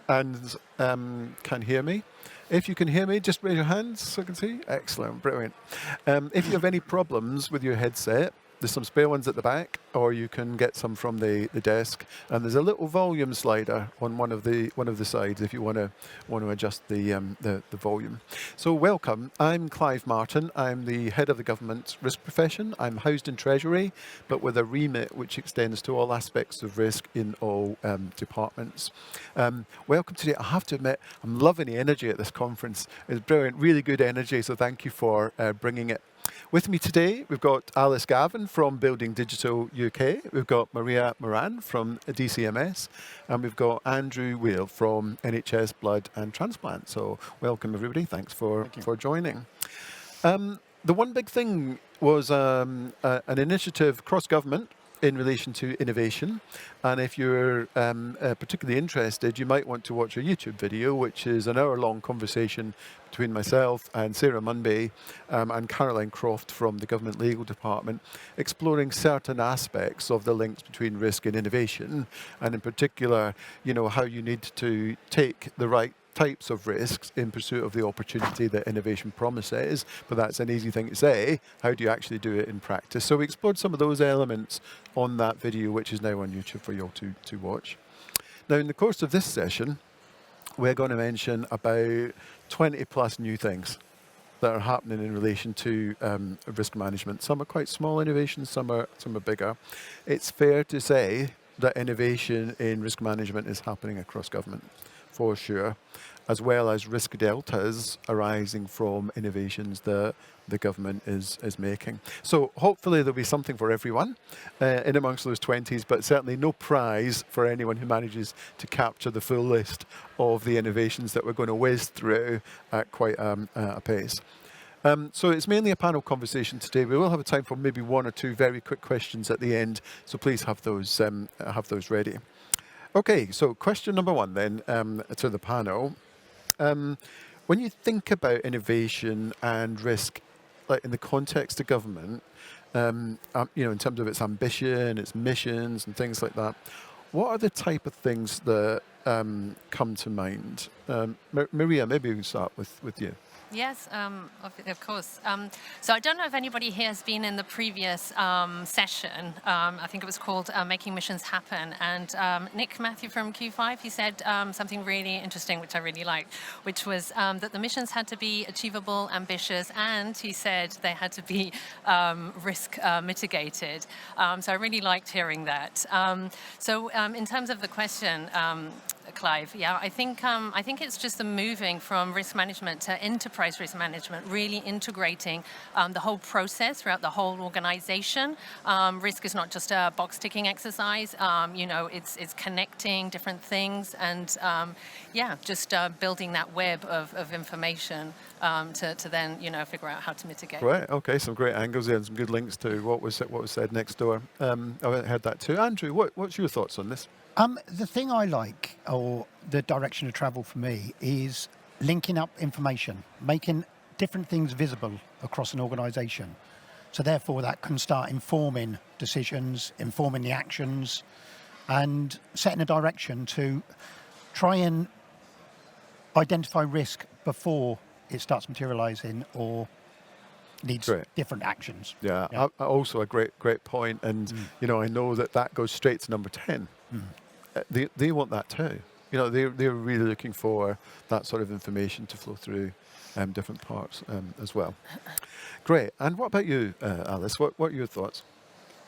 and can hear me. If you can hear me, just raise your hands so I can see. Excellent, brilliant. If you have any problems with your headset, there's some spare ones at the back, or you can get some from the desk. And there's a little volume slider on one of the sides if you want to adjust the volume. So welcome. I'm Clive Martin. I'm the head of the government risk profession. I'm housed in Treasury, but with a remit which extends to all aspects of risk in all departments. Welcome today. I have to admit, I'm loving the energy at this conference. It's brilliant, really good energy. So thank you for bringing it. With me today, we've got Alice Gavin from Building Digital UK, we've got Maria Moran from DCMS, and we've got Andrew Whale from NHS Blood and Transplant. So welcome everybody, thanks for joining. The one big thing was an initiative cross-government in relation to innovation, and if you're particularly interested, you might want to watch a YouTube video, which is an hour-long conversation between myself and Sarah Munby and Caroline Croft from the Government Legal Department, exploring certain aspects of the links between risk and innovation, and in particular, you know, how you need to take the right types of risks in pursuit of the opportunity that innovation promises, but that's an easy thing to say. How do you actually do it in practice? So we explored some of those elements on that video, which is now on YouTube for you all to watch. Now, in the course of this session, we're going to mention about 20 plus new things that are happening in relation to risk management. Some are quite small innovations, some are bigger. It's fair to say that innovation in risk management is happening across government, for sure, as well as risk deltas arising from innovations that the government is making. So hopefully there'll be something for everyone in amongst those 20s, but certainly no prize for anyone who manages to capture the full list of the innovations that we're going to whiz through at quite a pace. So it's mainly a panel conversation today. We will have a time for maybe one or two very quick questions at the end, so please have those ready. Okay, so question number one then to the panel. When you think about innovation and risk, like in the context of government, you know, in terms of its ambition, its missions, and things like that, what are the type of things that come to mind? Maria, maybe we can start with you. Yes, of course. So I don't know if anybody here has been in the previous session. I think it was called Making Missions Happen. And Nick Matthew from Q5, he said something really interesting, which I really liked, which was that the missions had to be achievable, ambitious, and he said they had to be risk mitigated. So I really liked hearing that. So in terms of the question, Clive, yeah, I think it's just the moving from risk management to enterprise risk management, really integrating the whole process throughout the whole organization. Risk is not just a box-ticking exercise. You know, it's connecting different things, and yeah, just building that web of information to then, you know, figure out how to mitigate. Right. Okay. Some great angles there and some good links to what was said next door. I heard that too. Andrew, what's your thoughts on this? The thing I like, or the direction of travel for me, is linking up information, making different things visible across an organisation. So therefore that can start informing decisions, informing the actions, and setting a direction to try and identify risk before it starts materialising or needs different actions. Yeah. Also a great point, and you know, I know that goes straight to number 10. They want that too. You know, they're really looking for that sort of information to flow through different parts as well. Great. And what about you, Alice? What are your thoughts?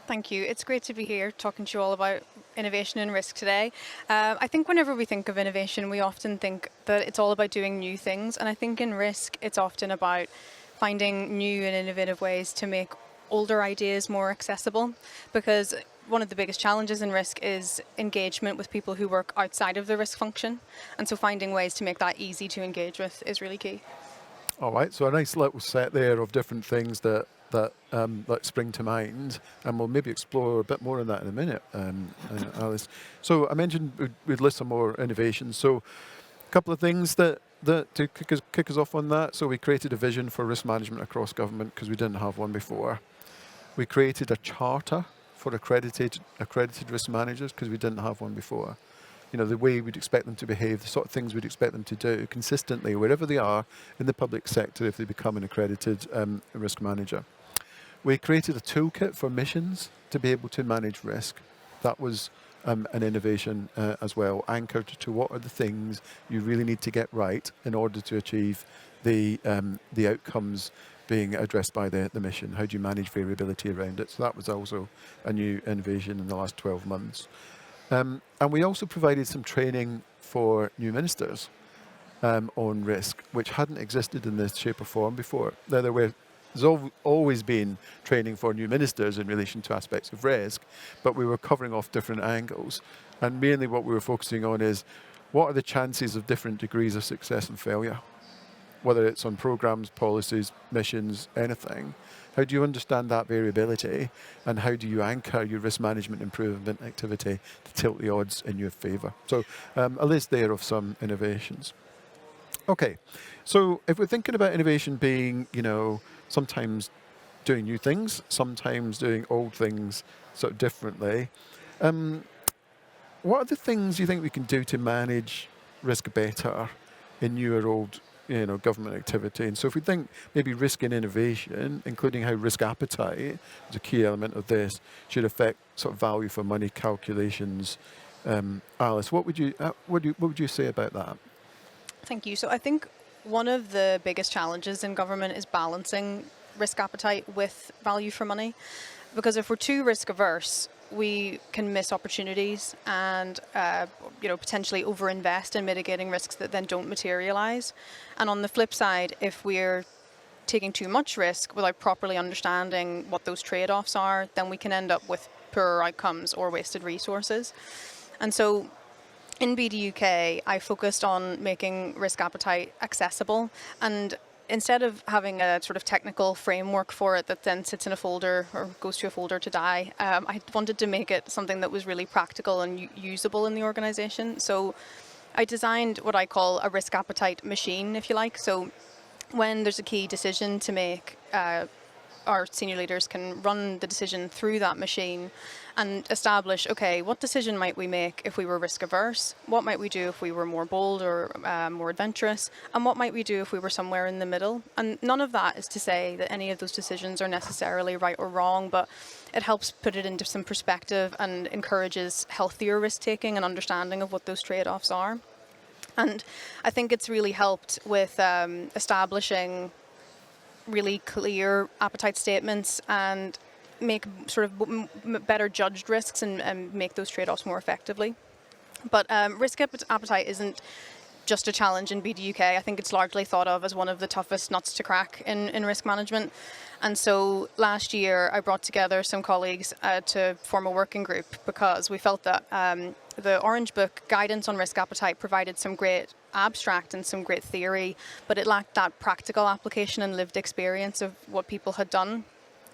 Thank you. It's great to be here talking to you all about innovation and risk today. I think whenever we think of innovation, we often think that it's all about doing new things. And I think in risk, it's often about finding new and innovative ways to make older ideas more accessible, because one of the biggest challenges in risk is engagement with people who work outside of the risk function. And so finding ways to make that easy to engage with is really key. All right, so a nice little set there of different things that spring to mind, and we'll maybe explore a bit more on that in a minute, Alice. So I mentioned we'd list some more innovations. So a couple of things that to kick us off on that. So we created a vision for risk management across government because we didn't have one before. We created a charter for accredited risk managers because we didn't have one before. the way we'd expect them to behave, the sort of things we'd expect them to do consistently wherever they are in the public sector if they become an accredited risk manager. We created a toolkit for missions to be able to manage risk. That was an innovation as well, anchored to what are the things you really need to get right in order to achieve the outcomes being addressed by the mission. How do you manage variability around it? So that was also a new innovation in the last 12 months. And we also provided some training for new ministers on risk, which hadn't existed in this shape or form before. Now, there's always been training for new ministers in relation to aspects of risk, but we were covering off different angles. And mainly what we were focusing on is what are the chances of different degrees of success and failure, whether it's on programs, policies, missions, anything. How do you understand that variability, and how do you anchor your risk management improvement activity to tilt the odds in your favour? So a list there of some innovations. Okay, so if we're thinking about innovation being, sometimes doing new things, sometimes doing old things sort of differently, what are the things you think we can do to manage risk better in new or old government activity? And so if we think maybe risk in innovation, including how risk appetite is a key element of this, should affect sort of value for money calculations. Alice, what would you say about that? Thank you. So I think one of the biggest challenges in government is balancing risk appetite with value for money. Because if we're too risk averse, we can miss opportunities and potentially overinvest in mitigating risks that then don't materialize. And on the flip side, if we're taking too much risk without properly understanding what those trade-offs are, then we can end up with poorer outcomes or wasted resources. And so in BDUK, I focused on making risk appetite accessible, and instead of having a sort of technical framework for it that then sits in a folder or goes to a folder to die, I wanted to make it something that was really practical and usable in the organization. So I designed what I call a risk appetite machine, if you like. So when there's a key decision to make, our senior leaders can run the decision through that machine and establish, okay, what decision might we make if we were risk averse? What might we do if we were more bold or more adventurous? And what might we do if we were somewhere in the middle? And none of that is to say that any of those decisions are necessarily right or wrong, but it helps put it into some perspective and encourages healthier risk taking and understanding of what those trade-offs are. And I think it's really helped with establishing really clear appetite statements and make sort of better judged risks and make those trade-offs more effectively. But risk appetite isn't just a challenge in BDUK. I think it's largely thought of as one of the toughest nuts to crack in risk management. And so last year I brought together some colleagues to form a working group because we felt that the Orange Book guidance on risk appetite provided some great abstract and some great theory, but it lacked that practical application and lived experience of what people had done.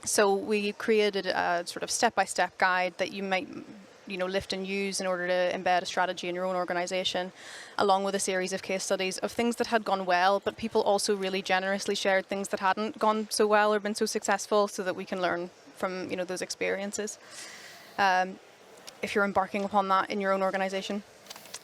So we created a sort of step-by-step guide that you might lift and use in order to embed a strategy in your own organization, along with a series of case studies of things that had gone well, but people also really generously shared things that hadn't gone so well or been so successful so that we can learn from those experiences if you're embarking upon that in your own organization.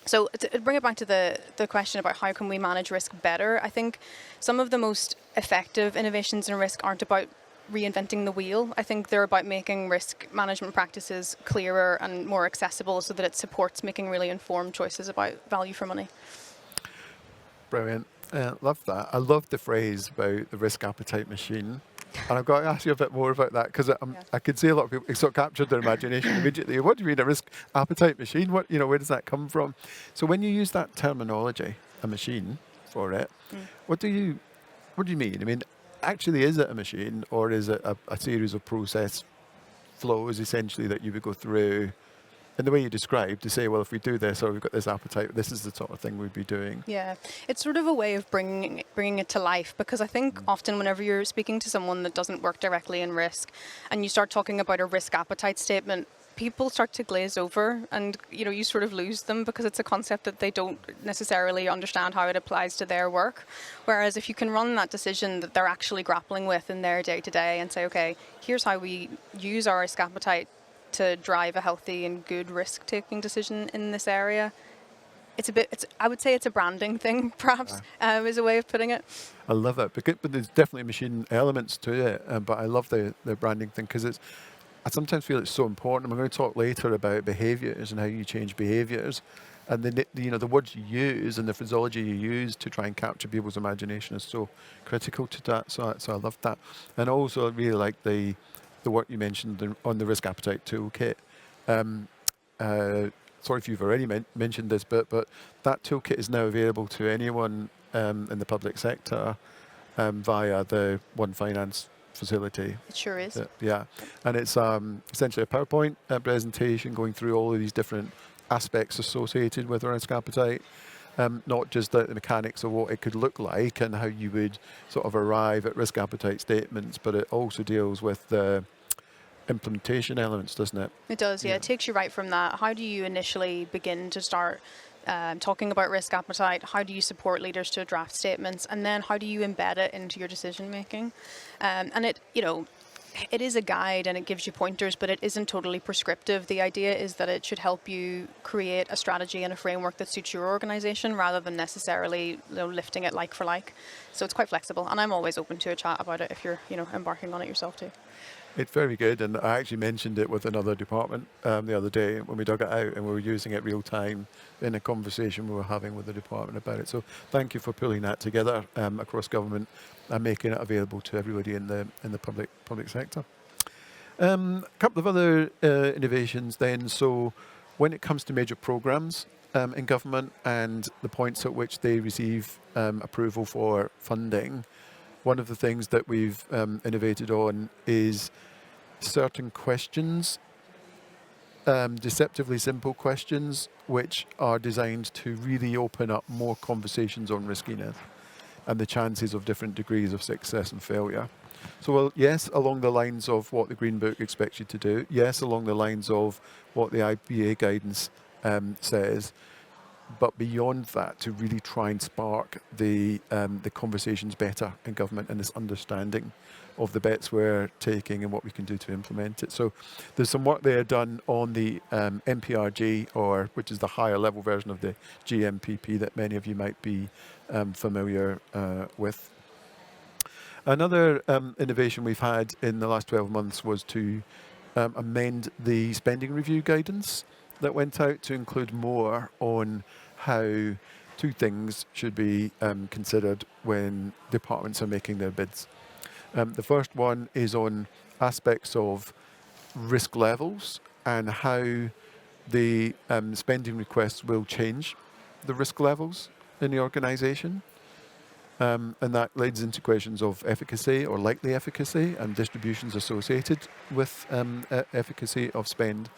So to bring it back to the question about how can we manage risk better, I think some of the most effective innovations in risk aren't about reinventing the wheel. I think they're about making risk management practices clearer and more accessible so that it supports making really informed choices about value for money. Brilliant. Love that. I love the phrase about the risk appetite machine. And I've got to ask you a bit more about that because I could see a lot of people sort of captured their imagination immediately. What do you mean a risk appetite machine? Where does that come from? So when you use that terminology, a machine for it, what do you mean? I mean, actually, is it a machine or is it a series of process flows essentially that you would go through in the way you described to say, well, if we do this or we've got this appetite, this is the sort of thing we'd be doing? Yeah, it's sort of a way of bringing it to life, because I think often whenever you're speaking to someone that doesn't work directly in risk and you start talking about a risk appetite statement, people start to glaze over and you sort of lose them because it's a concept that they don't necessarily understand how it applies to their work. Whereas if you can run that decision that they're actually grappling with in their day-to-day and say, okay, here's how we use our risk appetite to drive a healthy and good risk-taking decision in this area, I would say it's a branding thing, perhaps, is a way of putting it. I love it, but there's definitely machine elements to it. But I love the branding thing because I sometimes feel it's so important. We're going to talk later about behaviours and how you change behaviours, and the words you use and the phraseology you use to try and capture people's imagination is so critical to that. So I love that, and also I really like the work you mentioned on the risk appetite toolkit. Sorry if you've already mentioned this, but that toolkit is now available to anyone in the public sector via the One Finance facility. It sure is. Yeah, and it's essentially a PowerPoint presentation going through all of these different aspects associated with risk appetite, not just the mechanics of what it could look like and how you would sort of arrive at risk appetite statements, but it also deals with the implementation elements, doesn't it? It does, yeah. It takes you right from that. How do you initially begin to start talking about risk appetite? How do you support leaders to draft statements? And then how do you embed it into your decision making? And it is a guide and it gives you pointers, but it isn't totally prescriptive. The idea is that it should help you create a strategy and a framework that suits your organization rather than necessarily lifting it like for like. So it's quite flexible, and I'm always open to a chat about it if you're embarking on it yourself too. It's very good, and I actually mentioned it with another department the other day when we dug it out, and we were using it real time in a conversation we were having with the department about it. So thank you for pulling that together across government and making it available to everybody in the public sector. A couple of other innovations then. So when it comes to major programs in government and the points at which they receive approval for funding, one of the things that we've innovated on is certain questions, deceptively simple questions, which are designed to really open up more conversations on riskiness and the chances of different degrees of success and failure. So, well, yes, along the lines of what the Green Book expects you to do. Yes, along the lines of what the IPA guidance says. But beyond that, to really try and spark the conversations better in government and this understanding of the bets we're taking and what we can do to implement it. So there's some work there done on the MPRG, which is the higher level version of the GMPP that many of you might be familiar with. Another innovation we've had in the last 12 months was to amend the spending review guidance that went out to include more on how two things should be considered when departments are making their bids. The first one is on aspects of risk levels and how the spending requests will change the risk levels in the organisation. And that leads into questions of efficacy or likely efficacy and distributions associated with efficacy of spend.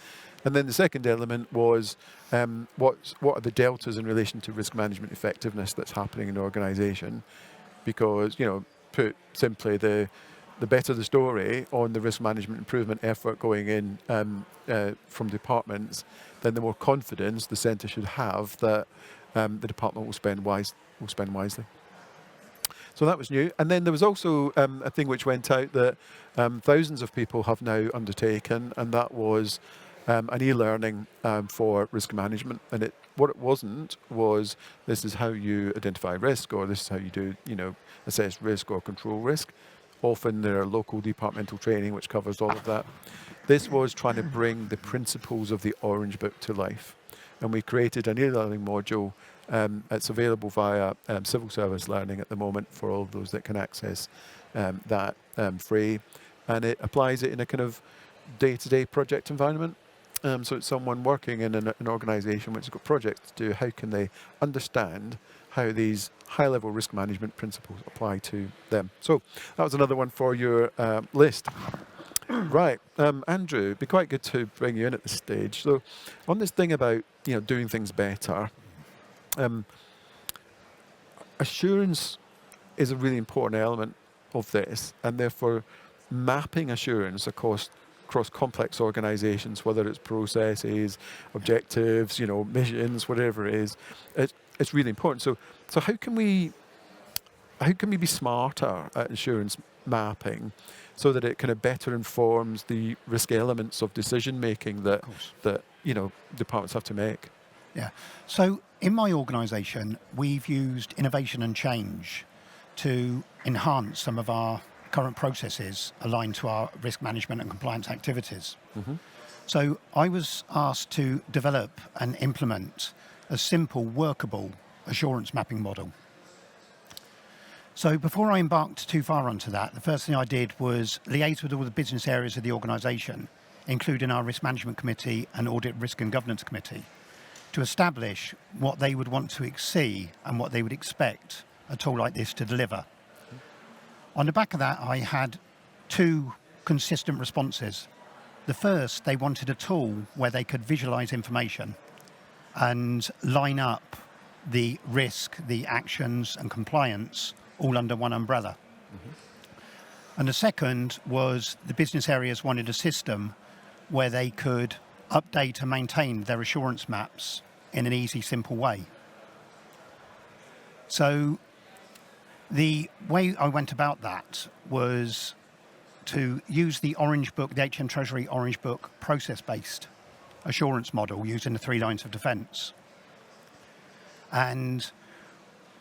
And then the second element was what are the deltas in relation to risk management effectiveness that's happening in the organisation? Because, put simply, the better the story on the risk management improvement effort going in from departments, then the more confidence the centre should have that the department will spend wisely. So that was new. And then there was also a thing which went out that thousands of people have now undertaken, and that was an e-learning for risk management. And what it wasn't was this is how you identify risk, or this is how you do, assess risk or control risk. Often there are local departmental training which covers all of that. This was trying to bring the principles of the Orange Book to life. And we created an e-learning module. It's available via civil service learning at the moment for all of those that can access that free. And it applies it in a kind of day-to-day project environment. So it's someone working in an organisation which has got projects to do. How can they understand how these high-level risk management principles apply to them? So that was another one for your list. Right, Andrew, it'd be quite good to bring you in at this stage. So on this thing about doing things better, assurance is a really important element of this, and therefore mapping assurance across complex organizations, whether it's processes, objectives, missions, whatever it is, it's really important. So how can we be smarter at assurance mapping so that it kind of better informs the risk elements of decision making that departments have to make? Yeah. So in my organisation, we've used innovation and change to enhance some of our current processes aligned to our risk management and compliance activities. So I was asked to develop and implement a simple, workable assurance mapping model. So before I embarked too far onto that, the first thing I did was liaise with all the business areas of the organisation, including our Risk Management Committee and Audit, Risk and Governance Committee, to establish what they would want to see and what they would expect a tool like this to deliver. On the back of that, I had two consistent responses. The first, they wanted a tool where they could visualise information and line up the risk, the actions and compliance all under one umbrella. And the second was the business areas wanted a system where they could update and maintain their assurance maps in an easy, simple way. So the way I went about that was to use the Orange Book, the HM Treasury Orange Book process-based assurance model using the 3 lines of defence. And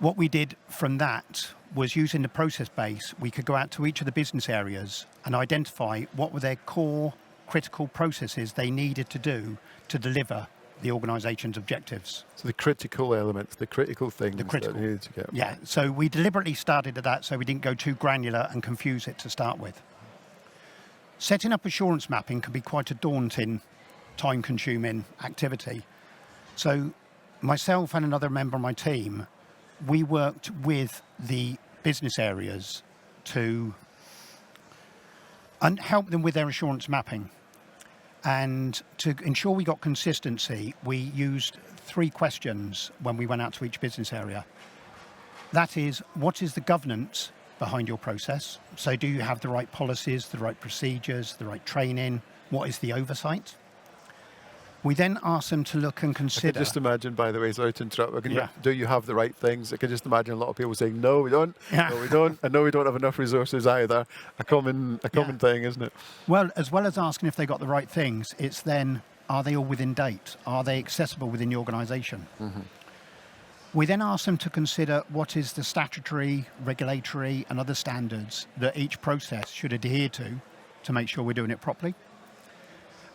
what we did from that was using the process base, we could go out to each of the business areas and identify what were their core critical processes they needed to do to deliver the organisation's objectives. So the critical elements, the critical things critical. that needed to get. Yeah, so we deliberately started at that so we didn't go too granular and confuse it to start with. Setting up assurance mapping can be quite a daunting, time-consuming activity. So myself and another member of my team, we worked with the business areas to help them with their assurance mapping. And to ensure we got consistency, we used 3 questions when we went out to each business area. That is, what is the governance behind your process? So do you have the right policies, the right procedures, the right training? What is the oversight? We then asked them to look and I consider... can just imagine, by the way, sorry to interrupt, Yeah. do you have the right things? I can just imagine a lot of people saying, no, we don't, Yeah. no, we don't, and no, we don't have enough resources either. A common thing, isn't it? Well, as well as asking if they got the right things, it's then, are they all within date? Are they accessible within the organisation? We then ask them to consider what is the statutory, regulatory and other standards that each process should adhere to make sure we're doing it properly.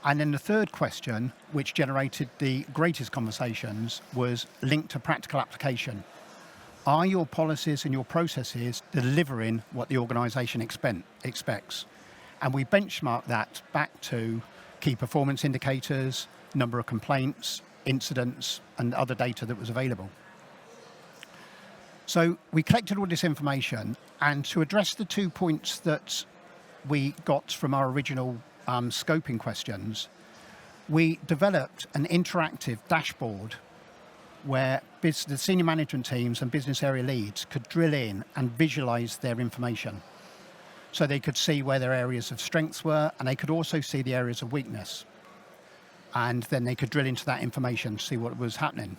And then the third question, which generated the greatest conversations, was linked to practical application. Are your policies and your processes delivering what the organisation expects? And we benchmark that back to key performance indicators, number of complaints, incidents, and other data that was available. So we collected all this information, and to address the 2 points that we got from our original scoping questions, we developed an interactive dashboard where the senior management teams and business area leads could drill in and visualize their information. So they could see where their areas of strengths were, and they could also see the areas of weakness. And then they could drill into that information, see what was happening.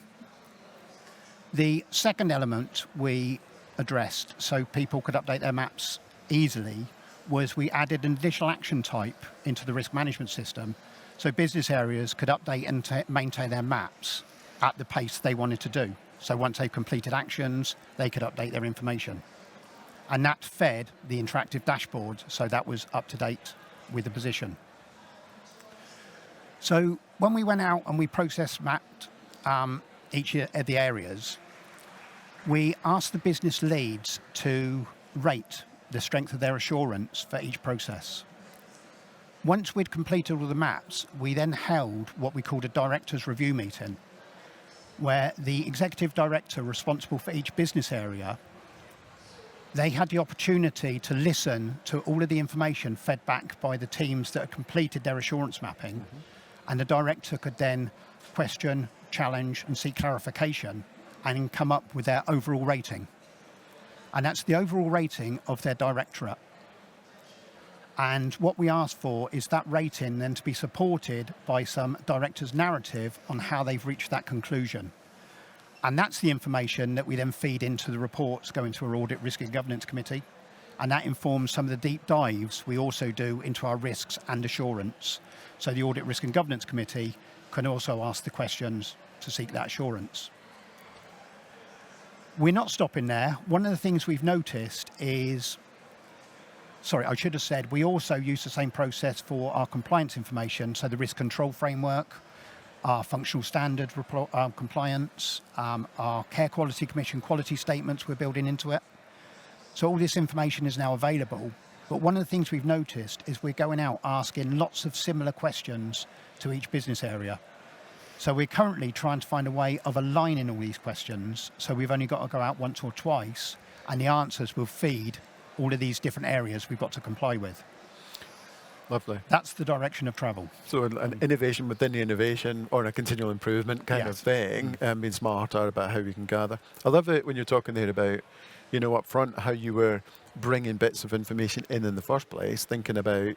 The second element we addressed, so people could update their maps easily, was we added an additional action type into the risk management system, so business areas could update and maintain their maps at the pace they wanted to do. So once they've completed actions, they could update their information. And that fed the interactive dashboard, so that was up to date with the position. So when we went out and we process mapped each of the areas, we asked the business leads to rate the strength of their assurance for each process. Once we'd completed all the maps, we then held what we called a director's review meeting, where the executive director responsible for each business area, they had the opportunity to listen to all of the information fed back by the teams that had completed their assurance mapping, and the director could then question, challenge and seek clarification and come up with their overall rating. And that's the overall rating of their directorate. And what we asked for is that rating then to be supported by some director's narrative on how they've reached that conclusion. And that's the information that we then feed into the reports going to our Audit, Risk and Governance Committee. And that informs some of the deep dives we also do into our risks and assurance. So the Audit, Risk and Governance Committee can also ask the questions to seek that assurance. We're not stopping there. One of the things we've noticed is, sorry, I should have said, we also use the same process for our compliance information, so the risk control framework, our functional standard compliance, our Care Quality Commission quality statements we're building into it. So all this information is now available. But one of the things we've noticed is we're going out asking lots of similar questions to each business area. So we're currently trying to find a way of aligning all these questions. So we've only got to go out once or twice, and the answers will feed all of these different areas we've got to comply with. Lovely. That's the direction of travel. So an innovation within the innovation, or a continual improvement kind of Yes. thing, and being smarter about how we can gather. I love it when you're talking there about, up front, how you were bringing bits of information in the first place, thinking about,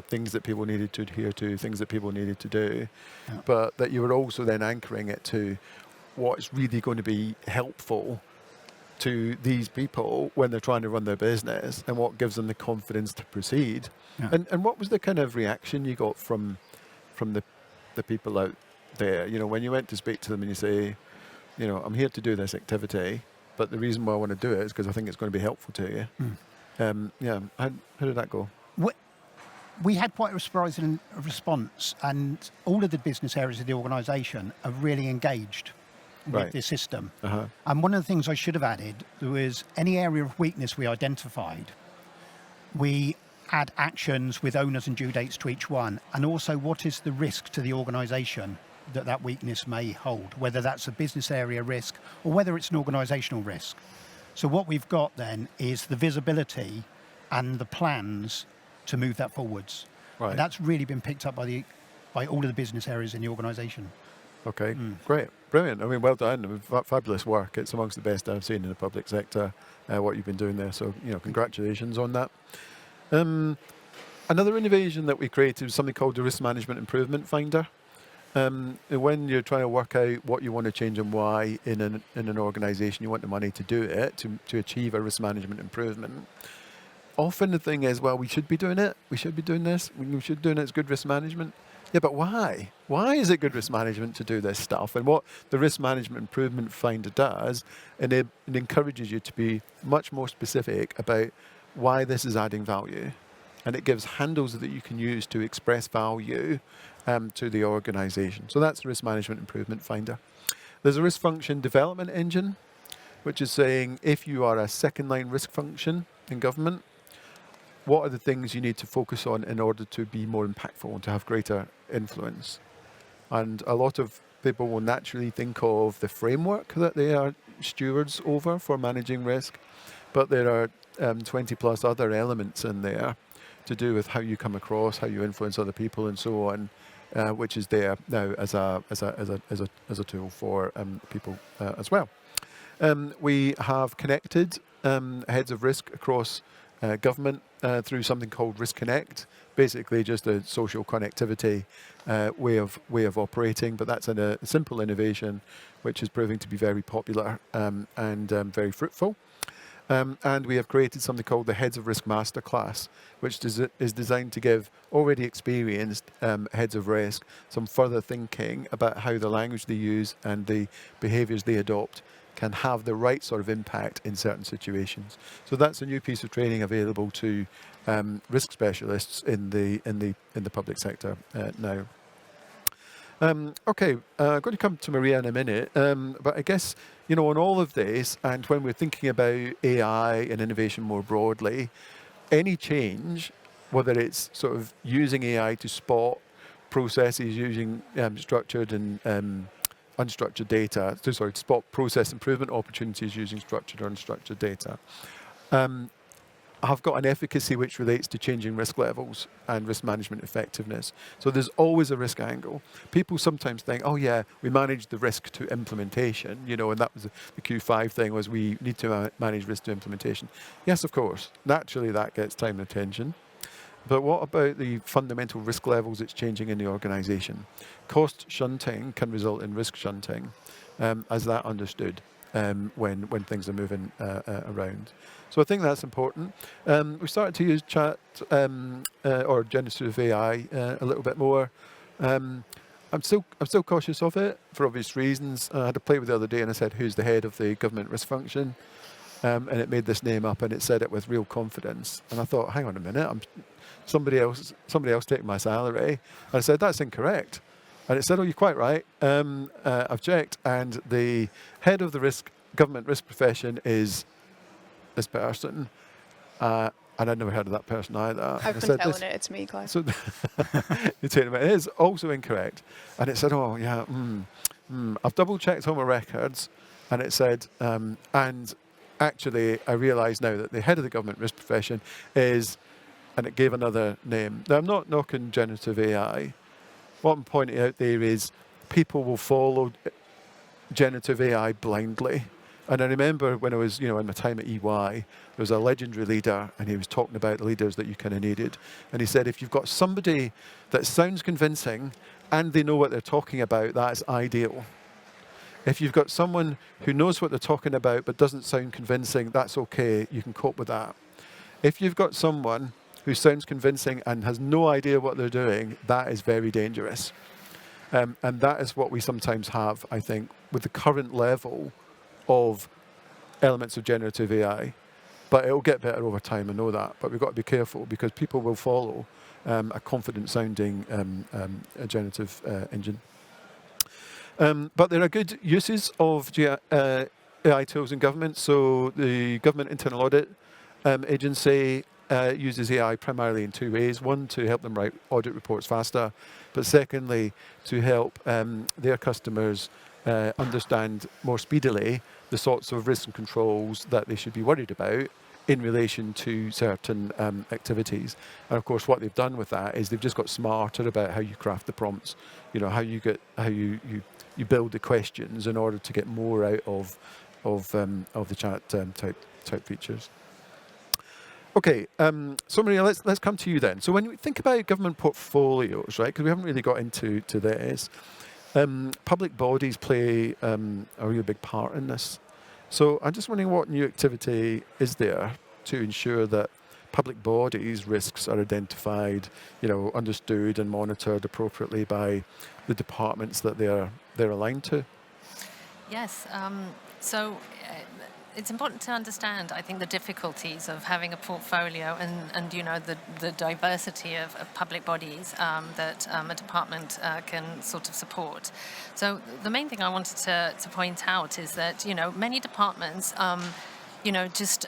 things that people needed to adhere to, things that people needed to do, but that you were also then anchoring it to what's really going to be helpful to these people when they're trying to run their business, and what gives them the confidence to proceed. Yeah. And what was the kind of reaction you got from the people out there? When you went to speak to them and you say, I'm here to do this activity, but the reason why I want to do it is because I think it's going to be helpful to you. How did that go? We had quite a surprising response, and all of the business areas of the organisation are really engaged with Right. the system. Uh-huh. And one of the things I should have added was any area of weakness we identified, we add actions with owners and due dates to each one, and also what is the risk to the organisation that weakness may hold, whether that's a business area risk or whether it's an organisational risk. So what we've got then is the visibility and the plans to move that forwards. Right. And that's really been picked up by all of the business areas in the organisation. Okay, great, brilliant. I mean, well done. Fabulous work. It's amongst the best I've seen in the public sector, what you've been doing there. So, congratulations on that. Another innovation that we created was something called the Risk Management Improvement Finder. When you're trying to work out what you want to change and why in an organisation, you want the money to do it, to achieve a risk management improvement. Often the thing is, well, we should be doing it. We should be doing this. We should be doing it. It's good risk management. Yeah, but why? Why is it good risk management to do this stuff? And what the Risk Management Improvement Finder does, and it encourages you to be much more specific about why this is adding value. And it gives handles that you can use to express value to the organisation. So that's the Risk Management Improvement Finder. There's a risk function development engine, which is saying if you are a second line risk function in government, what are the things you need to focus on in order to be more impactful and to have greater influence? And a lot of people will naturally think of the framework that they are stewards over for managing risk, but there are 20 plus other elements in there to do with how you come across, how you influence other people, and so on, which is there now as a tool for people as well. We have connected heads of risk across government through something called Risk Connect, basically just a social connectivity way of operating. But that's a simple innovation, which is proving to be very popular and very fruitful. And we have created something called the Heads of Risk Masterclass, which is designed to give already experienced heads of risk some further thinking about how the language they use and the behaviours they adopt can have the right sort of impact in certain situations. So that's a new piece of training available to risk specialists in the public sector now. Okay, I'm going to come to Maria in a minute, but I guess, on all of this, and when we're thinking about AI and innovation more broadly, any change, whether it's sort of using AI to spot processes using structured and unstructured data, to spot process improvement opportunities using structured or unstructured data, have got an efficacy which relates to changing risk levels and risk management effectiveness. So there's always a risk angle. People sometimes think, oh yeah, we manage the risk to implementation, and that was the Q5 thing, was we need to manage risk to implementation. Yes, of course, naturally that gets time and attention. But what about the fundamental risk levels it's changing in the organisation? Cost shunting can result in risk shunting, as that understood when things are moving around. So I think that's important. We started to use chat or generative AI a little bit more. I'm still cautious of it for obvious reasons. I had to play with it the other day, and I said, "Who's the head of the government risk function?" And it made this name up, and it said it with real confidence. And I thought, hang on a minute, somebody else taking my salary. And I said, that's incorrect. And it said, oh, you're quite right. I've checked, and the head of the government risk profession is this person. And I'd never heard of that person either. I've been telling it, it's me, Clive. So you're telling me it is also incorrect. And it said, oh, yeah, I've double checked all my records, and it said, and actually, I realise now that the head of the government risk profession is, and it gave another name. Now, I'm not knocking generative AI. What I'm pointing out there is people will follow generative AI blindly. And I remember when I was, in my time at EY, there was a legendary leader, and he was talking about the leaders that you kind of needed. And he said, if you've got somebody that sounds convincing and they know what they're talking about, that's ideal. If you've got someone who knows what they're talking about but doesn't sound convincing, that's okay. You can cope with that. If you've got someone who sounds convincing and has no idea what they're doing, that is very dangerous. And that is what we sometimes have, I think, with the current level of elements of generative AI. But it will get better over time, I know that. But we've got to be careful, because people will follow a confident-sounding generative engine. But there are good uses of AI tools in government. So the Government Internal Audit Agency uses AI primarily in two ways. One, to help them write audit reports faster, but secondly, to help their customers understand more speedily the sorts of risks and controls that they should be worried about in relation to certain activities. And of course, what they've done with that is they've just got smarter about how you craft the prompts, how you build the questions in order to get more out of the chat type features. Okay, so Maria, let's come to you then. So when we think about government portfolios, right, because we haven't really got into this, public bodies play a really big part in this. So I'm just wondering what new activity is there to ensure that public bodies' risks are identified, understood and monitored appropriately by the departments that they're aligned to? Yes. So it's important to understand, I think, the difficulties of having a portfolio and the diversity of public bodies that a department can sort of support. So the main thing I wanted to point out is that, many departments just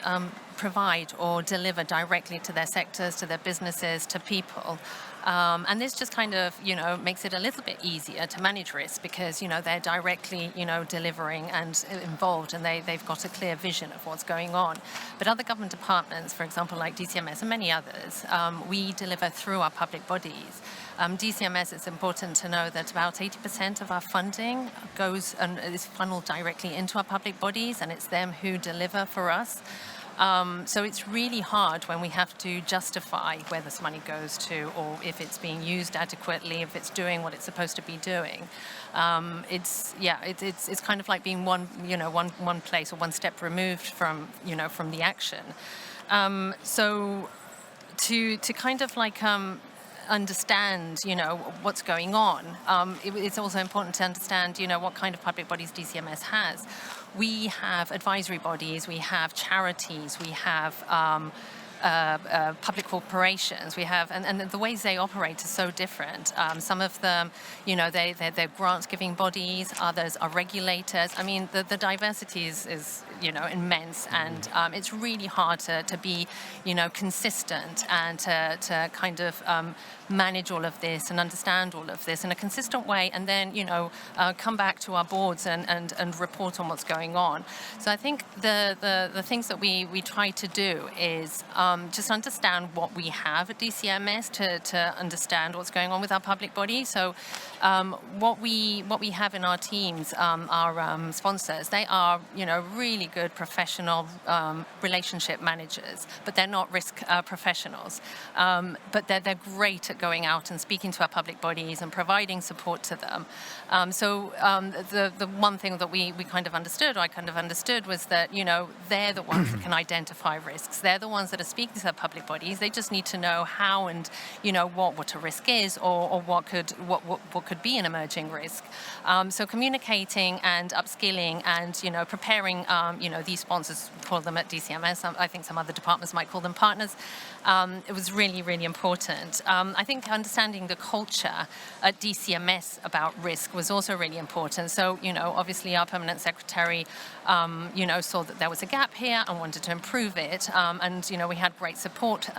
provide or deliver directly to their sectors, to their businesses, to people. And this just kind of, makes it a little bit easier to manage risk because, they're directly, delivering and involved, and they've got a clear vision of what's going on. But other government departments, for example, like DCMS and many others, we deliver through our public bodies. DCMS, it's important to know that about 80% of our funding goes and is funneled directly into our public bodies, and it's them who deliver for us. So it's really hard when we have to justify where this money goes to, or if it's being used adequately, if it's doing what it's supposed to be doing. It's kind of like being one place or one step removed from the action. So to kind of like understand, what's going on, it's also important to understand, what kind of public bodies DCMS has. We have advisory bodies, we have charities, we have public corporations, we have, and the ways they operate are so different. Some of them, they're grant-giving bodies, others are regulators. I mean, the diversity is immense, and it's really hard to be, consistent and to kind of manage all of this and understand all of this in a consistent way, and then, come back to our boards and report on what's going on. So I think the things that we try to do is just understand what we have at DCMS to understand what's going on with our public body. So what we have in our teams, our sponsors, they are really good professional relationship managers, but they're not risk professionals. But they're great at going out and speaking to our public bodies and providing support to them. The one thing that we kind of understood, or I kind of understood, was that, you know, they're the ones that can identify risks. They're the ones that are speaking to their public bodies. They just need to know how and, you know, what a risk is, or what could be an emerging risk. So communicating and upskilling and, you know, preparing, you know, these sponsors, we call them at DCMS, I think some other departments might call them partners. It was really, really important. I think understanding the culture at DCMS about risk was also really important. So, you know, obviously our permanent secretary, you know, saw that there was a gap here and wanted to improve it. And, you know, we had great support,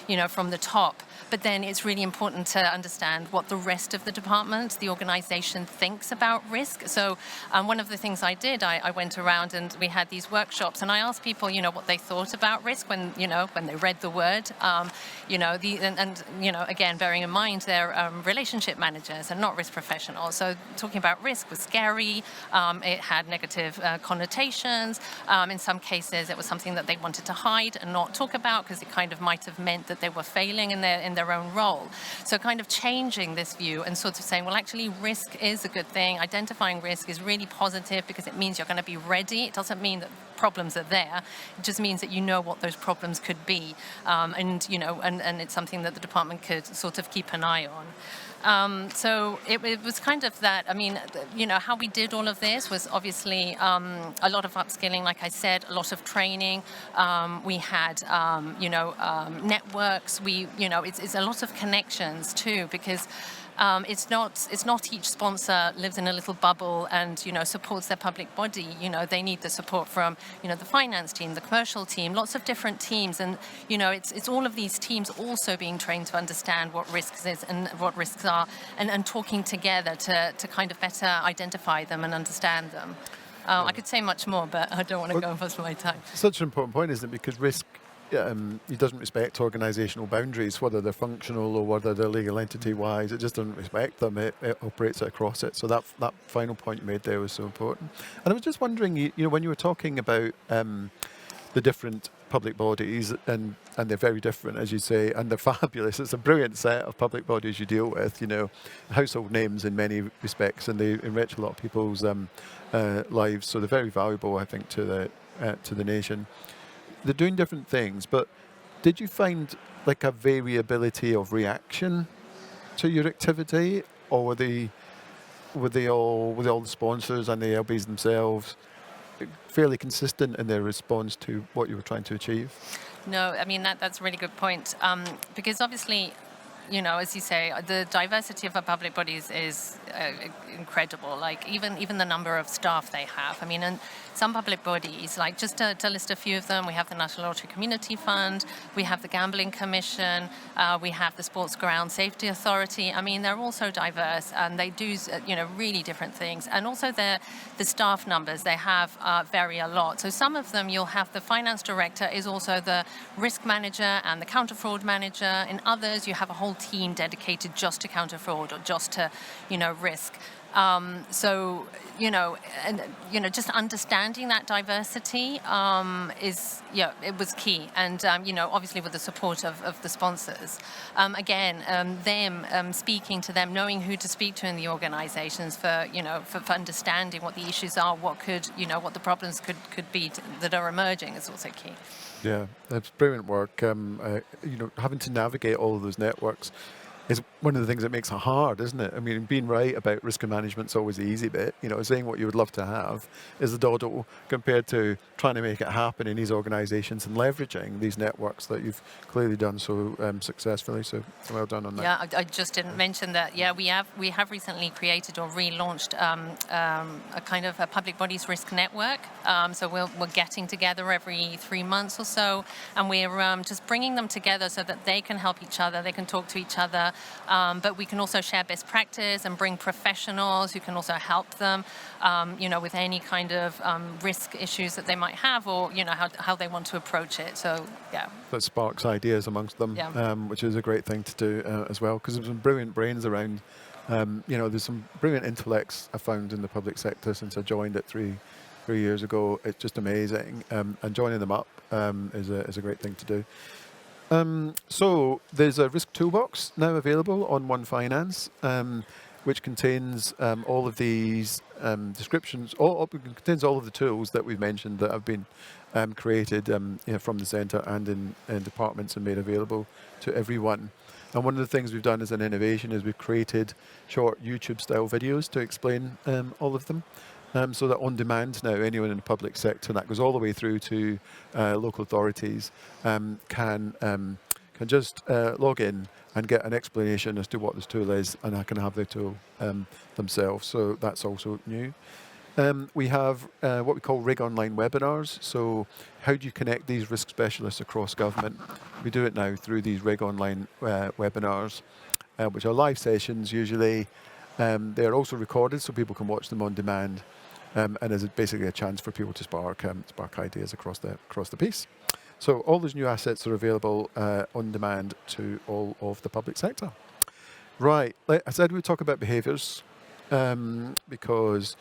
you know, from the top. But then it's really important to understand what the rest of the department, the organization, thinks about risk. So one of the things I did, I went around and we had these workshops, and I asked people, you know, what they thought about risk when, you know, when they read the word. You know, and you know, again, bearing in mind they're relationship managers and not risk professionals. So talking about risk was scary. It had negative connotations. In some cases, it was something that they wanted to hide and not talk about because it kind of might have meant that they were failing in their own role. So kind of changing this view and sort of saying, well, actually, risk is a good thing. Identifying risk is really positive because it means you're going to be ready. It doesn't mean that problems are there. It just means that you know what those problems could be, and you know, and it's something that the department could sort of keep an eye on. So it was kind of that. I mean, you know, how we did all of this was obviously a lot of upskilling, like I said, a lot of training. We had, you know, networks. You know, it's a lot of connections too, because it's not each sponsor lives in a little bubble and, you know, supports their public body. You know, they need the support from, you know, the finance team, the commercial team, lots of different teams, and, you know, it's all of these teams also being trained to understand what risks is and what risks are, and talking together to kind of better identify them and understand them. I could say much more, but I don't want to go past my time. Such an important point, isn't it? Because risk, it doesn't respect organisational boundaries, whether they're functional or whether they're legal entity-wise. It just doesn't respect them. It operates across it. So that final point you made there was so important. And I was just wondering, you know, when you were talking about the different public bodies, and they're very different, as you say, and they're fabulous. It's a brilliant set of public bodies you deal with, you know, household names in many respects, and they enrich a lot of people's lives. So they're very valuable, I think, to the nation. They're doing different things, but did you find like a variability of reaction to your activity, or were all the sponsors and the LBs themselves fairly consistent in their response to what you were trying to achieve? No, I mean, that's a really good point, because obviously, you know, as you say, the diversity of our public bodies is incredible. Like even the number of staff they have. I mean, and some public bodies, like just to list a few of them, we have the National Lottery Community Fund, we have the Gambling Commission, we have the Sports Ground Safety Authority. I mean, they're all so diverse, and they do, you know, really different things. And also the staff numbers they have vary a lot. So some of them, you'll have the finance director is also the risk manager and the counter fraud manager. In others, you have a whole team dedicated just to counter fraud or just to, you know, risk. So, you know, and, you know, just understanding that diversity is, yeah, it was key. And, you know, obviously with the support of the sponsors. Them speaking to them, knowing who to speak to in the organizations for, you know, for understanding what the issues are, what could, you know, what the problems could be that are emerging is also key. Yeah, that's brilliant work. You know, having to navigate all of those networks is one of the things that makes it hard, isn't it? I mean, being right about risk management's always the easy bit. You know, saying what you would love to have is the doddle compared to trying to make it happen in these organisations and leveraging these networks that you've clearly done so successfully. So well done on that. Yeah, I just didn't mention that. Yeah, we have recently created or relaunched a kind of a public bodies risk network. So we're getting together every 3 months or so, and we're just bringing them together so that they can help each other, they can talk to each other. But we can also share best practice and bring professionals who can also help them, you know, with any kind of risk issues that they might have, or, you know, how they want to approach it. So, yeah. That sparks ideas amongst them, Yeah. which is a great thing to do as well, because there's some brilliant brains around. You know, there's some brilliant intellects I found in the public sector since I joined it 3 years ago. It's just amazing, and joining them up is a great thing to do. So there's a risk toolbox now available on One Finance, which contains all of these descriptions. Contains all of the tools that we've mentioned that have been created from the centre and in departments and made available to everyone. And one of the things we've done as an innovation is we've created short YouTube-style videos to explain all of them. So that on demand now, anyone in the public sector, and that goes all the way through to local authorities, can just log in and get an explanation as to what this tool is, and I can have the tool themselves. So that's also new. We have what we call RIG Online webinars. So how do you connect these risk specialists across government? We do it now through these RIG Online webinars, which are live sessions usually. They are also recorded so people can watch them on demand, and is basically a chance for people to spark ideas across the piece. So all those new assets are available on demand to all of the public sector. Right, like I said, we talk about behaviours because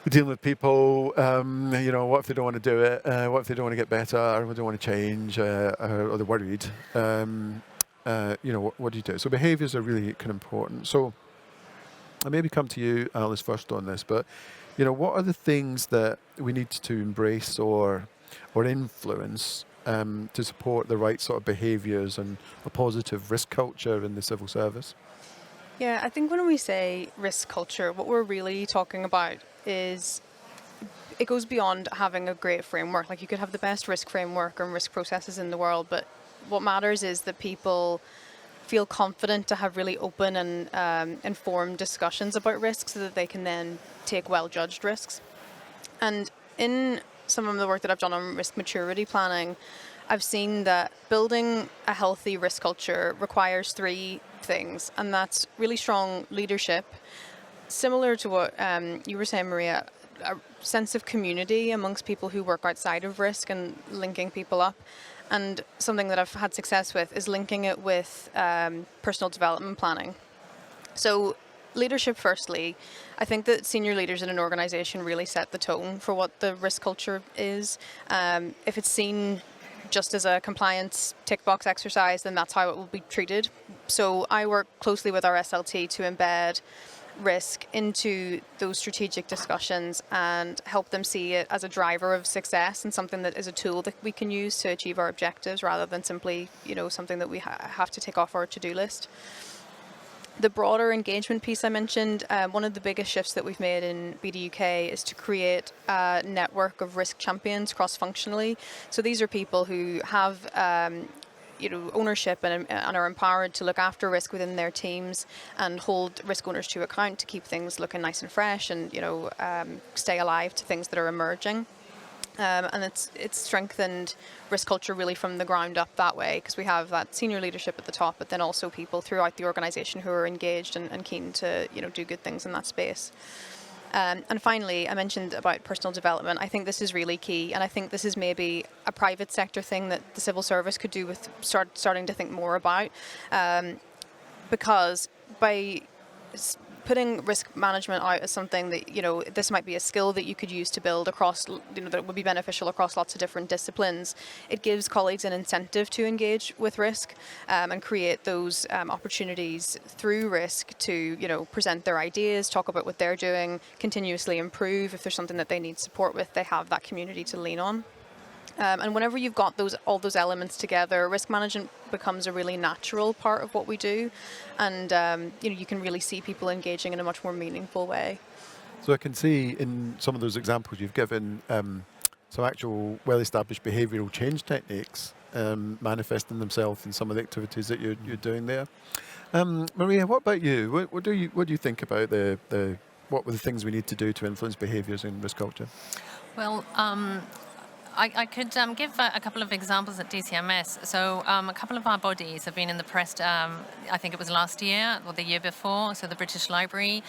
we're dealing with people. What if they don't want to do it? What if they don't want to get better? Or they don't want to change? Or they're worried? What do you do? So behaviours are really kind of important. So I maybe come to you, Alice, first on this, but what are the things that we need to embrace or influence to support the right sort of behaviours and a positive risk culture in the civil service? Yeah, I think when we say risk culture, what we're really talking about is it goes beyond having a great framework. Like, you could have the best risk framework and risk processes in the world, but what matters is that people feel confident to have really open and informed discussions about risks so that they can then take well-judged risks. And in some of the work that I've done on risk maturity planning, I've seen that building a healthy risk culture requires 3 things, and that's really strong leadership, similar to what you were saying, Maria, a sense of community amongst people who work outside of risk and linking people up. And something that I've had success with is linking it with personal development planning. So leadership firstly, I think that senior leaders in an organisation really set the tone for what the risk culture is. If it's seen just as a compliance tick box exercise, then that's how it will be treated. So I work closely with our SLT to embed risk into those strategic discussions and help them see it as a driver of success and something that is a tool that we can use to achieve our objectives rather than simply, something that we have to tick off our to-do list. The broader engagement piece I mentioned, one of the biggest shifts that we've made in BDUK is to create a network of risk champions cross-functionally. So these are people who have ownership and are empowered to look after risk within their teams and hold risk owners to account to keep things looking nice and fresh and stay alive to things that are emerging. And it's strengthened risk culture really from the ground up that way, because we have that senior leadership at the top, but then also people throughout the organisation who are engaged and keen to do good things in that space. And finally, I mentioned about personal development. I think this is really key, and I think this is maybe a private sector thing that the civil service could do with starting to think more about, because by putting risk management out as something that, this might be a skill that you could use to build across, that would be beneficial across lots of different disciplines. It gives colleagues an incentive to engage with risk and create those opportunities through risk to, present their ideas, talk about what they're doing, continuously improve. If there's something that they need support with, they have that community to lean on. And whenever you've got all those elements together, risk management becomes a really natural part of what we do, and you can really see people engaging in a much more meaningful way. So I can see in some of those examples you've given some actual well-established behavioural change techniques manifesting themselves in some of the activities that you're doing there. Maria, what about you? What do you think about what were the things we need to do to influence behaviours in risk culture? Well, I could give a couple of examples at DCMS. So a couple of our bodies have been in the press, I think it was last year or the year before. So the British Library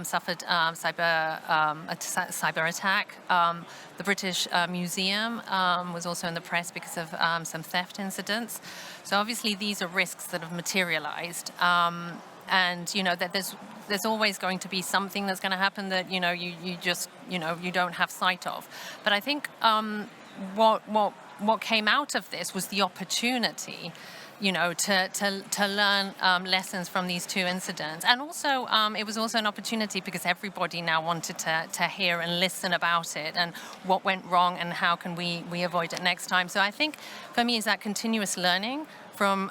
suffered a cyber attack. The British Museum was also in the press because of some theft incidents. So obviously these are risks that have materialized. and that there's always going to be something that's going to happen that you just you don't have sight of. But I think what came out of this was the opportunity to learn lessons from these two incidents. And also, it was also an opportunity because everybody now wanted to hear and listen about it and what went wrong and how can we avoid it next time. So I think for me is that continuous learning from,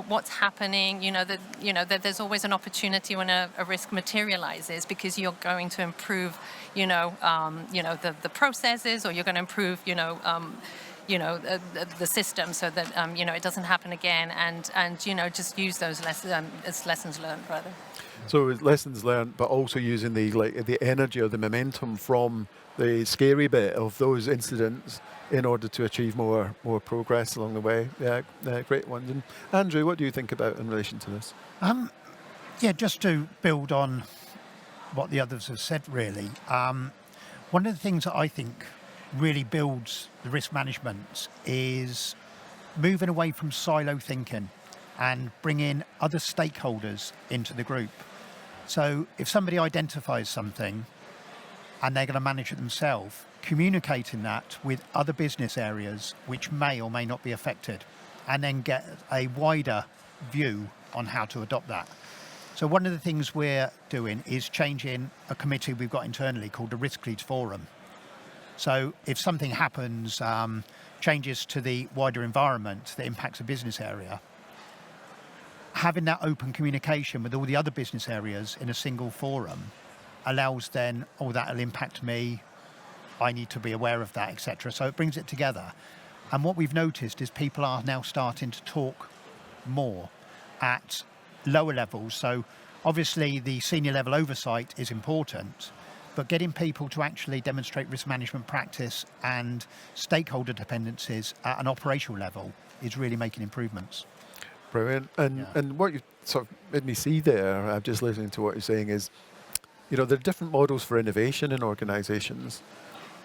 what's happening, that there's always an opportunity when a risk materializes because you're going to improve, the processes, or you're going to improve, the system so that it doesn't happen again, and just use those lessons as lessons learned rather. So it's lessons learned, but also using the energy or the momentum from the scary bit of those incidents in order to achieve more progress along the way. Yeah, great ones. And Andrew, what do you think about in relation to this? Just to build on what the others have said, really. One of the things that I think really builds the risk management is moving away from silo thinking and bringing other stakeholders into the group. So if somebody identifies something and they're going to manage it themselves, communicating that with other business areas which may or may not be affected, and then get a wider view on how to adopt that. So one of the things we're doing is changing a committee we've got internally called the Risk Leads Forum. So if something happens, changes to the wider environment that impacts a business area, having that open communication with all the other business areas in a single forum allows then, that'll impact me, I need to be aware of that, etc. So it brings it together. And what we've noticed is people are now starting to talk more at lower levels. So obviously the senior level oversight is important, but getting people to actually demonstrate risk management practice and stakeholder dependencies at an operational level is really making improvements. Brilliant. And what you sort of made me see there, I'm just listening to what you're saying, is, there are different models for innovation in organizations,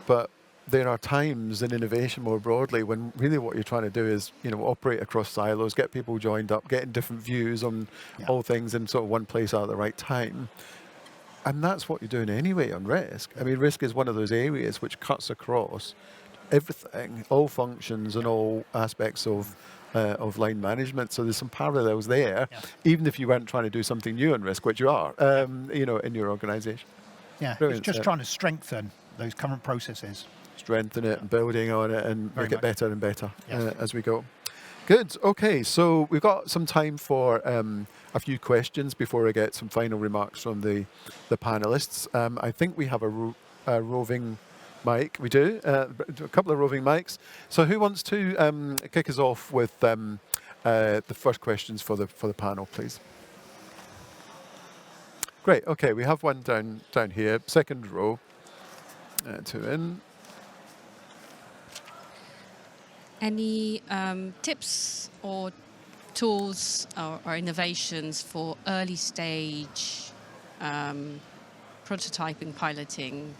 but there are times in innovation more broadly when really what you're trying to do is, operate across silos, get people joined up, getting different views on all things in sort of one place at the right time. And that's what you're doing anyway on risk. I mean, risk is one of those areas which cuts across everything, all functions and all aspects of line management. So there's some parallels there, even if you weren't trying to do something new on risk, which you are, in your organisation. Yeah, Brilliant. It's just trying to strengthen those current processes. Strengthen it and building on it and make it better and better as we go. Good. Okay, so we've got some time for a few questions before I get some final remarks from the panelists. I think we have a roving mic. We do. A couple of roving mics. So who wants to kick us off with the first questions for the panel, please? Great. Okay, we have one down here, second row. Two in. Any tips or tools or innovations for early stage prototyping, piloting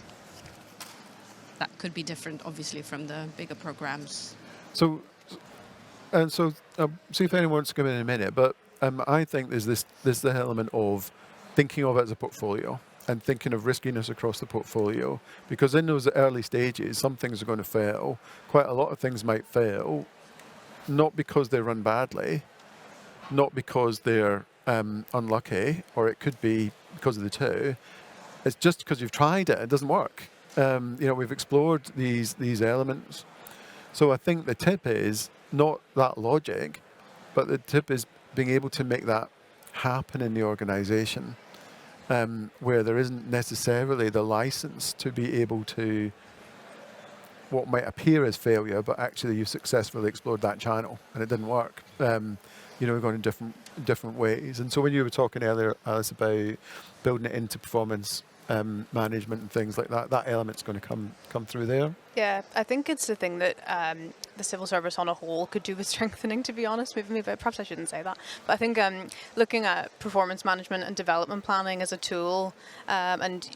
that could be different, obviously, from the bigger programs? So see if anyone wants to come in a minute, but I think there's the element of thinking of it as a portfolio and thinking of riskiness across the portfolio, because in those early stages, some things are going to fail. Quite a lot of things might fail, not because they run badly, not because they're unlucky, or it could be because of the two. It's just because you've tried it doesn't work. We've explored these elements. So I think the tip is not that logic, but the tip is being able to make that happen in the organization, where there isn't necessarily the license to be able to what might appear as failure, but actually you've successfully explored that channel and it didn't work. We're going in different ways. And so when you were talking earlier, Alice, about building it into performance management and things like that, that element's going to come through there. Yeah, I think it's the thing that the civil service on a whole could do with strengthening, to be honest. Maybe perhaps I shouldn't say that. But I think looking at performance management and development planning as a tool, and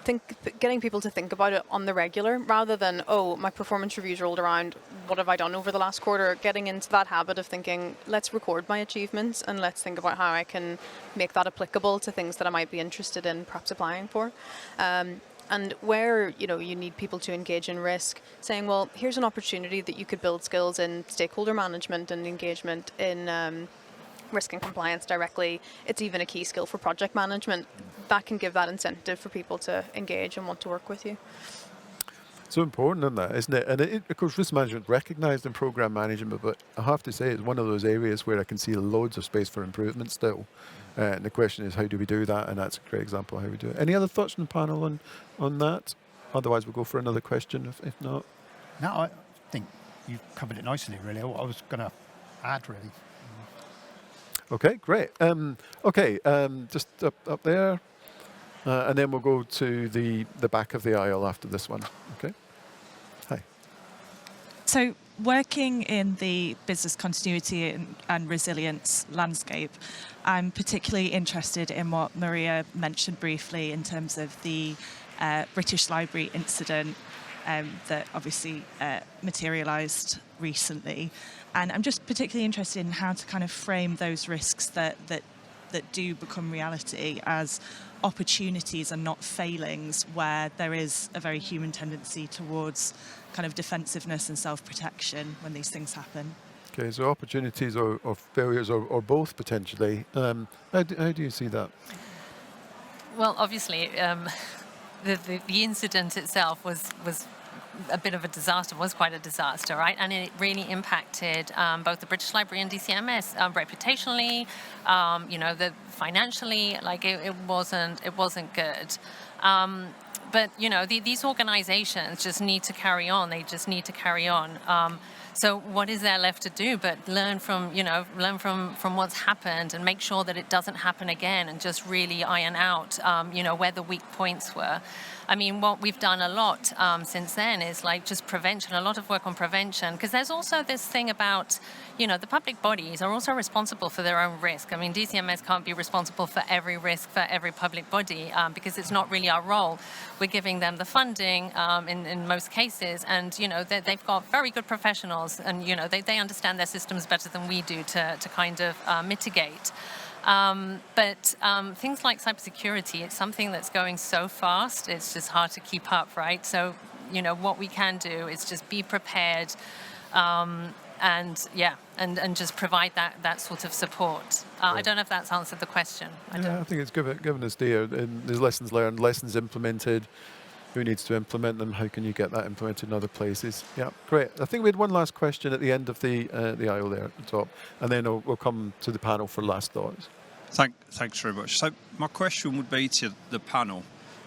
getting people to think about it on the regular rather than, oh, my performance reviews rolled around, what have I done over the last quarter? Getting into that habit of thinking, let's record my achievements and let's think about how I can make that applicable to things that I might be interested in perhaps applying for. And where, you need people to engage in risk, saying, well, here's an opportunity that you could build skills in stakeholder management and engagement in risk and compliance directly. It's even a key skill for project management. That can give that incentive for people to engage and want to work with you. So important in that, isn't it? And of course, risk management recognised in program management, but I have to say it's one of those areas where I can see loads of space for improvement still. And the question is, how do we do that? And that's a great example of how we do it. Any other thoughts from the panel on that? Otherwise, we'll go for another question, if not. No, I think you've covered it nicely, really. What I was going to add, really. Okay, great. Just up there. And then we'll go to the back of the aisle after this one. Okay. Hi. So working in the business continuity and resilience landscape, I'm particularly interested in what Maria mentioned briefly in terms of the British Library incident that obviously materialised recently. And I'm just particularly interested in how to kind of frame those risks that do become reality as opportunities and not failings, where there is a very human tendency towards kind of defensiveness and self-protection when these things happen. Okay, so opportunities or failures or both potentially. How do you see that? Well, obviously, the incident itself was a bit of a disaster, was quite a disaster, right? And it really impacted both the British Library and DCMS reputationally, financially, like it wasn't good. But these organizations just need to carry on. They just need to carry on. So what is there left to do but learn from what's happened and make sure that it doesn't happen again, and just really iron out, where the weak points were. I mean, what we've done a lot since then is like just prevention, a lot of work on prevention, because there's also this thing about, the public bodies are also responsible for their own risk. I mean, DCMS can't be responsible for every risk for every public body because it's not really our role. We're giving them the funding in most cases, and they've got very good professionals, and they understand their systems better than we do to kind of mitigate. But things like cybersecurity, it's something that's going so fast, it's just hard to keep up, right? So, what we can do is just be prepared and just provide that sort of support. I don't know if that's answered the question. I think it's given us there. And there's lessons learned, lessons implemented. Who needs to implement them? How can you get that implemented in other places? Yeah, great. I think we had one last question at the end of the aisle there at the top, and then we'll come to the panel for last thoughts. Thanks very much. So my question would be to the panel: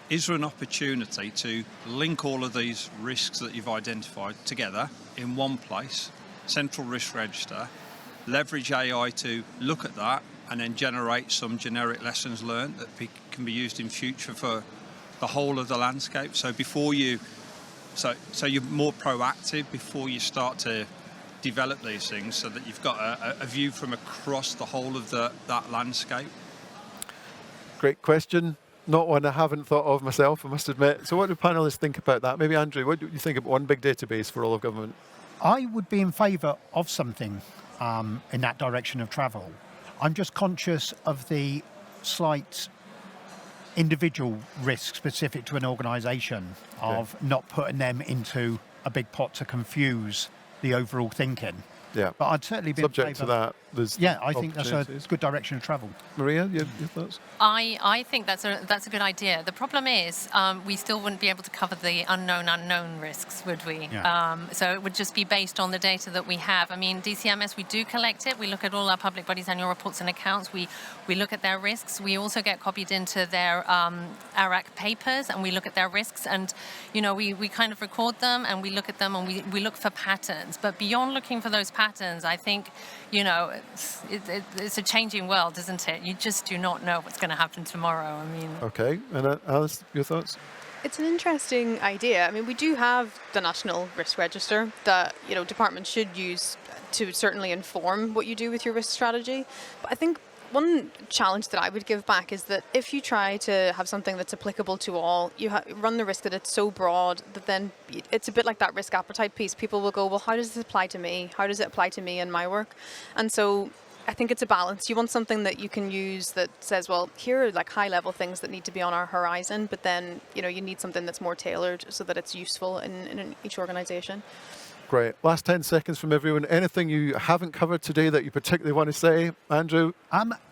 is there an opportunity to link all of these risks that you've identified together in one place, central risk register, leverage AI to look at that, and then generate some generic lessons learned that can be used in future for the whole of the landscape? So before you're more proactive before you start to develop these things, so that you've got a view from across the whole of that landscape. Great question. Not one I haven't thought of myself, I must admit. So what do panelists think about that? Maybe Andrew, what do you think about one big database for all of government? I would be in favour of something in that direction of travel. I'm just conscious of the slight individual risk specific to an organisation of not putting them into a big pot to confuse the overall thinking. Yeah. But I'd certainly be subject in to favour. that. There's I think that's a good direction of travel. Maria, your thoughts? I think that's a good idea. The problem is we still wouldn't be able to cover the unknown risks, would we? Yeah. So it would just be based on the data that we have. I mean, DCMS, we do collect it. We look at all our public bodies' annual reports and accounts. We look at their risks. We also get copied into their ARAC papers, and we look at their risks. And, we kind of record them, and we look at them, and we look for patterns. But beyond looking for those patterns, I think, it's a changing world, isn't it? You just do not know what's going to happen tomorrow. I mean. Okay, and Alice, your thoughts? It's an interesting idea. I mean, we do have the National Risk Register that, departments should use to certainly inform what you do with your risk strategy. But I think one challenge that I would give back is that if you try to have something that's applicable to all, you run the risk that it's so broad that then it's a bit like that risk appetite piece. People will go, well, how does this apply to me? How does it apply to me and my work? And so I think it's a balance. You want something that you can use that says, well, here are like high level things that need to be on our horizon, but then, you know, you need something that's more tailored so that it's useful in each organization. Great. Last 10 seconds from everyone. Anything you haven't covered today that you particularly want to say, Andrew?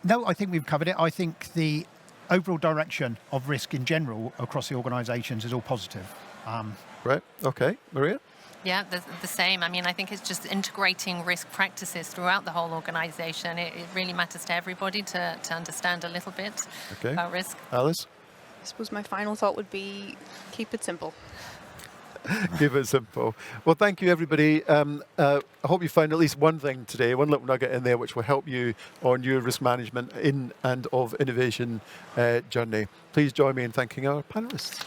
No, I think we've covered it. I think the overall direction of risk in general across the organisations is all positive. Right. Okay. Maria? Yeah, the same. I mean, I think it's just integrating risk practices throughout the whole organization. It really matters to everybody to understand a little bit about risk. Alice? I suppose my final thought would be keep it simple. Keep it simple. Well, thank you, everybody. I hope you found at least one thing today, one little nugget in there which will help you on your risk management in and of innovation journey. Please join me in thanking our panelists.